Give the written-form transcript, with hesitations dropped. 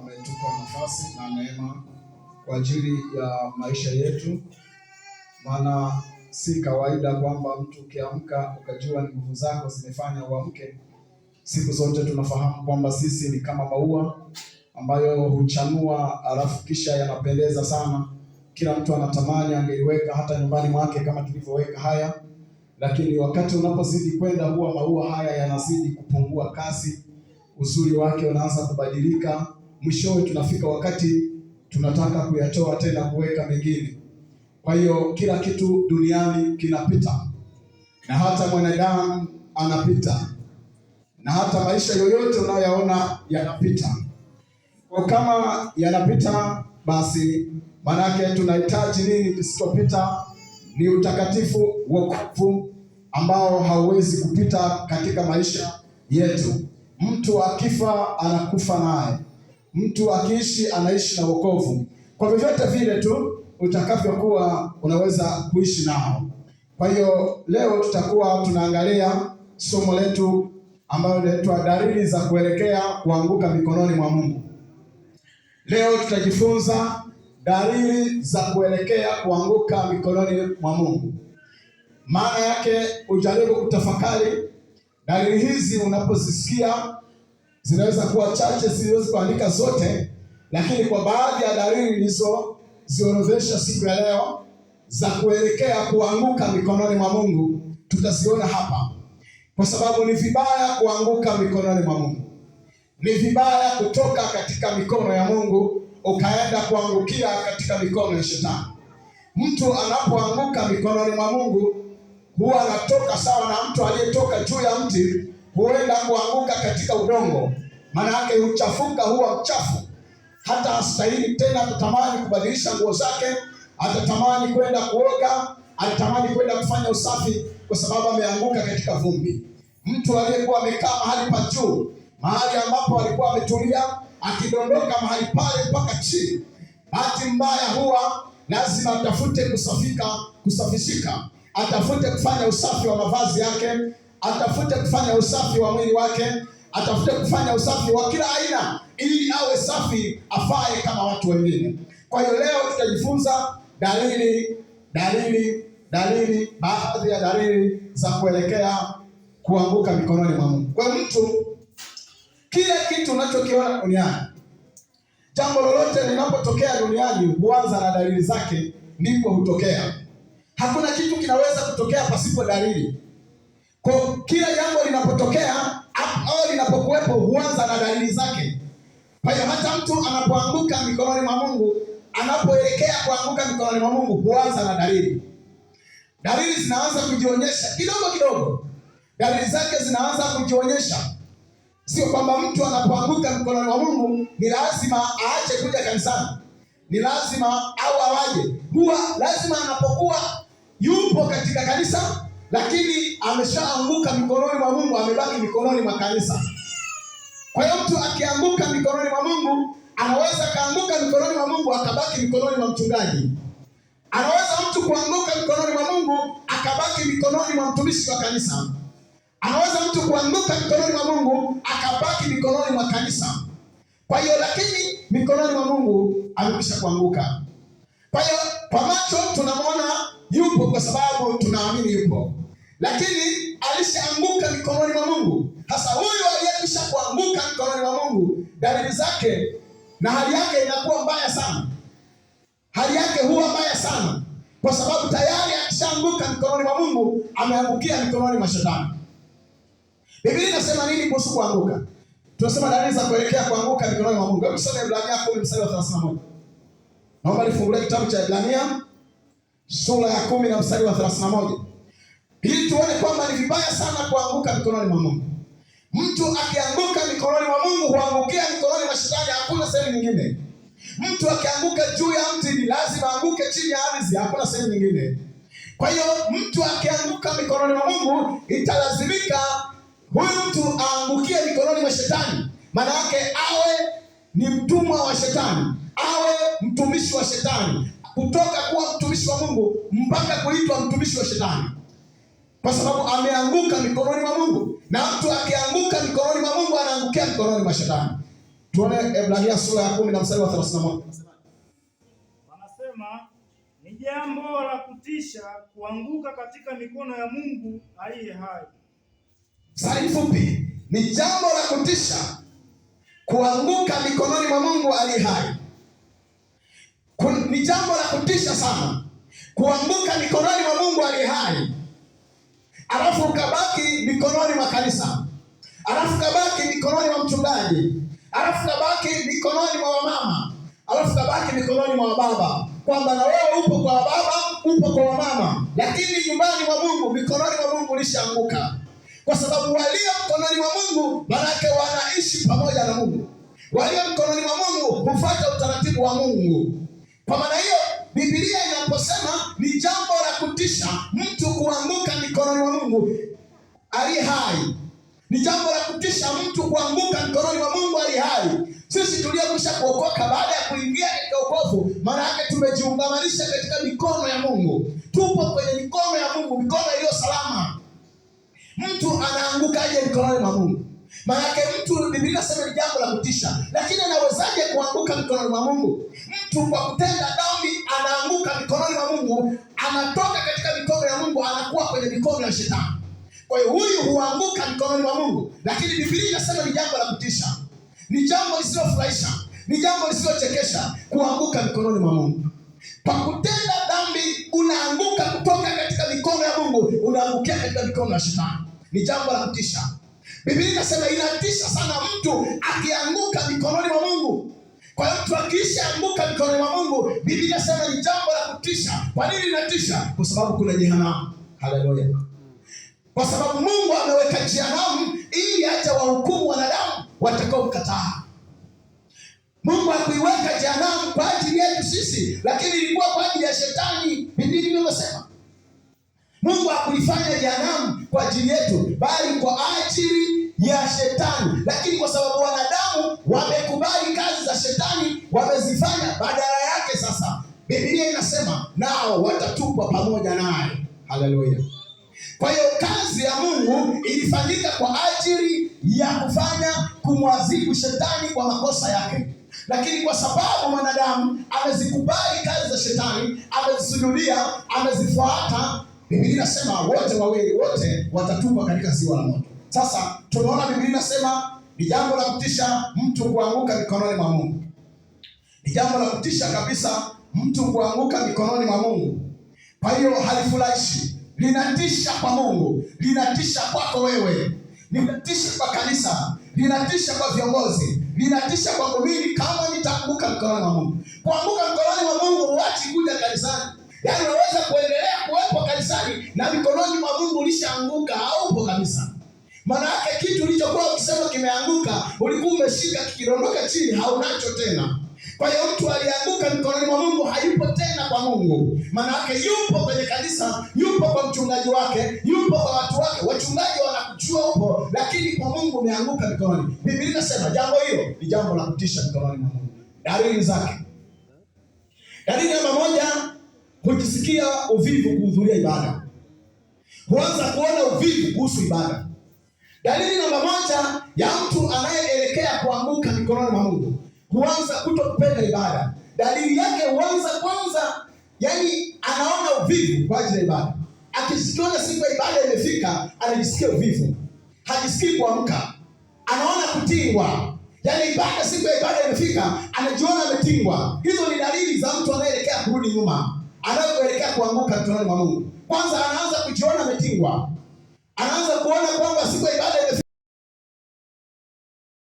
ametupa nafasi na neema kwa ajili ya maisha yetu, maana si kawaida kwamba mtu ukiamka ukajua ni nguvu zako zimefanya uamke. Siku zote tunafahamu kwamba sisi ni kama maua ambayo huchanua alafu kisha yanapendeza sana. Kila mtu anatamani angeliweka hata nyumbani mwake kama tulivyoweka haya, lakini wakati unapozidi kwenda huwa maua haya yanazidi kupungua kasi, uzuri wake unaanza kubadilika. Mwishowe tunafika wakati tunataka kuyatoa tena kuweka mengine. Kwa hiyo kila kitu duniani kinapita, na hata mwanadamu anapita, na hata maisha yoyote unayoyaona yanapita. Kwa kama yanapita, basi manake tunahitaji nini kisichopita? Ni utakatifu, wokovu ambao hauwezi kupita katika maisha yetu. Mtu akifa anakufa naye, mtu akiishi anaishi na wokovu. Kwa vyovyote vile tu utakavyokuwa unaweza kuishi nao. Kwa hiyo leo tutakuwa tunaangalia somo letu ambalo linaitwa dalili za kuelekea kuanguka mikononi mwa Mungu. Leo tutajifunza dalili za kuelekea kuanguka mikononi mwa Mungu. Maana yake ujaribu kutafakari dalili hizi. Unapozisikia zinaweza kuwa chache, siwezi kuandika zote, lakini kwa baadhi ya dalili nilizoziorodhesha siku ya leo za kuelekea kuanguka mikononi mwa Mungu tutaziona hapa, kwa sababu ni vibaya kuanguka mikononi mwa Mungu. Ni vibaya kutoka katika mikono ya Mungu ukaenda kuangukia katika mikono ya Shetani. Mtu anapoanguka mikononi mwa Mungu huwa anatoka sawa na mtu aliyetoka juu ya mti, huenda kuanguka katika udongo. Maana yake huchafuka, huwa mchafu, hata astahili tena kutamani kubadilisha nguo zake, atatamani kwenda kuoga, atatamani kwenda kufanya usafi, kwa sababu ameanguka katika vumbi. Mtu aliyekuwa amekaa mahali pa juu, mahali ambapo alikuwa ametulia, akidondoka mahali pale mpaka chini, bahati mbaya huwa lazima atafute kusafishika, atafute kufanya usafi wa mavazi yake, atafute kufanya usafi wa mwili wake, atafute kufanya usafi wa kila aina, ili awe safi, afae kama watu wengine. Kwa hiyo leo tutajifunza baadhi ya dalili za kuelekea kuanguka mikononi mwa Mungu. Kwa mtu, kila kitu unachokiona duniani, jambo lolote linapotokea duniani huanza na dalili zake, ndipo hutokea. Hakuna kitu kinaweza kutokea pasipo dalili. Kwa kila jambo linapotokea au linapokuwepo huanza na dalili zake. Kwa hiyo hata mtu anapoanguka mikononi mwa Mungu, anapoelekea kuanguka mikononi mwa Mungu, huanza na dalili. Dalili zinaanza kujionyesha kidogo kidogo. Dalili zake zinaanza kujionyesha. Sio kwamba mtu anapoanguka mikononi mwa Mungu ni lazima aache kuja kanisani, ni lazima au awaje. Huwa lazima anapokuwa yupo katika kanisa, lakini ameshaanguka mikononi mwa Mungu, amebaki mikononi mwa kanisa. Kwa hiyo mtu akianguka mikononi mwa Mungu, anaweza kaanguka mikononi mwa Mungu akabaki mikononi mwa mchungaji. Anaweza mtu kuanguka mikononi mwa Mungu akabaki mikononi mwa mtumishi wa kanisa. Anaweza mtu kuanguka mikononi mwa Mungu akabaki mikononi mwa kanisa. Kwa hiyo lakini mikononi mwa Mungu amekwisha kuanguka. Kwa hiyo kwa macho tunamwona yupo kwa sababu tunaamini yupo, lakini alishaanguka mikononi mwa Mungu. Hasa huyu aliyekwisha kuanguka mikononi mwa Mungu, dalili zake na hali yake inakuwa mbaya sana. Hali yake huwa mbaya sana, kwa sababu tayari akishaanguka mikononi mwa Mungu ameangukia mikononi mwa Shetani. Biblia inasema nini kuhusu kuanguka? Tunasema dalili za kuelekea kuanguka mikononi mwa Mungu. Hebu tusome Ibrania 10:31. Naomba nifungulie kitabu cha Ibrania sura ya 10 na mstari wa 31. Ili tuone kwamba ni vibaya sana kuanguka mikononi mwa Mungu. Mtu akianguka mikononi mwa Mungu huangukia mikononi mwa Shetani, hakuna sehemu nyingine. Mtu akianguka juu ya mti ni lazima aanguke chini ya ardhi, hakuna sehemu nyingine. Kwa hiyo mtu akianguka mikononi mwa Mungu, italazimika huyu mtu aangukie mikononi mwa Shetani. Maana yake awe ni mtumwa wa Shetani, awe mtumishi wa Shetani, kutoka kuwa mtumishi wa Mungu mpaka kuitwa mtumishi wa Shetani, kwa sababu ameanguka mikononi mwa Mungu. Na mtu akianguka mikononi mwa Mungu anaangukia mikononi mwa Shetani. Tuone Ebrania sura ya 10 na mstari wa 31. Anasema ni jambo la kutisha kuanguka katika mikono ya Mungu aliye hai. Sari fupi, ni jambo la kutisha kuanguka mikononi mwa Mungu aliye hai. Ni jambo la kutisha sana kuanguka mikononi mwa Mungu aliye hai, alafu ukabaki mikononi mwa kanisa, alafu kabaki mikononi mwa mchungaji, alafu kabaki mikononi mwa wamama, alafu kabaki mikononi mwa baba, kwamba na wewe upo kwa baba, upo kwa wamama, lakini nyumbani mwa Mungu, mikononi mwa Mungu ulishaanguka. Kwa sababu walio mkononi mwa Mungu manake wanaishi pamoja na Mungu. Walio mkononi mwa Mungu hufuata utaratibu wa Mungu. Kwa maana hiyo Biblia inaposema ni jambo la kutisha mtu kuanguka mikononi mwa Mungu aliye hai, ni jambo la kutisha mtu kuanguka mikononi mwa Mungu aliye hai. Sisi tuliokwisha kuokoka baada ya kuingia katika wokovu, maana yake tumejiungamanisha katika mikono ya Mungu. Tupo kwenye mikono ya Mungu, mikono iliyo salama. Mtu anaangukaje mikononi mwa Mungu? Maana yake mtu, Biblia inasema ni jambo la kutisha. Lakini anawezaje kuanguka mikononi mwa Mungu? Mtu kwa kutenda dhambi anaanguka mikononi mwa Mungu, anatoka katika mikono ya Mungu, anakuwa kwenye mikono ya shetani. Kwa hiyo huyu huanguka mikononi mwa Mungu. Lakini Biblia inasema ni jambo la kutisha, ni jambo lisilofurahisha, ni jambo lisilochekesha kuanguka mikononi mwa Mungu. Kwa kutenda dhambi unaanguka kutoka katika mikono ya Mungu, unaangukia katika mikono ya shetani. Ni jambo la kutisha. Biblia inasema inatisha sana mtu akianguka mikononi mwa Mungu. Kwa hiyo mtu akishaanguka mikononi mwa Mungu, Biblia inasema ni jambo la kutisha. Kwa nini inatisha? Kwa sababu kuna jehanamu. Haleluya. Kwa sababu Mungu ameweka jehanamu ili aje wahukumu wanadamu watakao mkataa. Mungu hakuiweka jehanamu kwa ajili yetu sisi, lakini ilikuwa kwa ajili ya shetani. Biblia inasema Mungu hakuifanya jehanamu kwa ajili yetu, bali kwa ajili ya shetani. Lakini kwa sababu wanadamu wamekubali kazi za shetani, wamezifanya badala yake, sasa Biblia inasema nao watatupwa pamoja naye. Haleluya. Kwa hiyo kazi ya Mungu ilifanyika kwa ajili ya kufanya kumwadhibu shetani kwa makosa yake. Lakini kwa sababu mwanadamu amezikubali kazi za shetani, amezisujudia, amezifuata, Biblia inasema wote wawili, wote watatupwa katika ziwa la moto. Sasa tunaona Biblia inasema ni jambo la kutisha mtu kuanguka mikononi mwa Mungu. Ni jambo la kutisha kabisa mtu kuanguka mikononi mwa Mungu. Kwa hiyo halifurahishi, linatisha kwa Mungu, linatisha kwako wewe, linatisha kwa kanisa, linatisha kwa viongozi, linatisha kwa mimi kama nitaanguka mikononi mwa Mungu. Kuanguka mikononi mwa Mungu huachi kuja kanisani. Yaani unaweza kuendelea kuwepo kanisani na mikononi mwa Mungu ulishaanguka, haupo kabisa. Maana yake kitu ulichokuwa ukisema kimeanguka, ulikuwa umeshika kikidondoka chini, haunacho tena. Kwa hiyo mtu alianguka mikononi mwa Mungu hayupo tena kwa Mungu. Maana yake yupo kwenye kanisa, yupo kwa mchungaji wake, yupo kwa watu wake. Wachungaji wanakujua upo, lakini kwa Mungu umeanguka mikononi. Biblia inasema jambo hilo ni jambo la kutisha mikononi mwa Mungu. Dalili zake. Dalili namba moja, kujisikia uvivu kuhudhuria ibada. Huanza kuona uvivu kuhusu ibada. Dalili namba moja ya mtu anayeelekea kuanguka mikononi mwa Mungu, huanza kutopenda ibada. Dalili yake huanza kwanza, yani anaona uvivu kwa ajili ya ibada. Akisikiona siku ya ibada imefika, anajisikia uvivu, hajisikii kuamka, anaona kutingwa. Yani ibada, siku ya ibada imefika, anajiona ametingwa. Hizo ni dalili za mtu anayeelekea kurudi nyuma, anayeelekea kuanguka mikononi mwa Mungu. Kwanza anaanza kujiona ametingwa, anaanza kuona kwamba siku ya ibada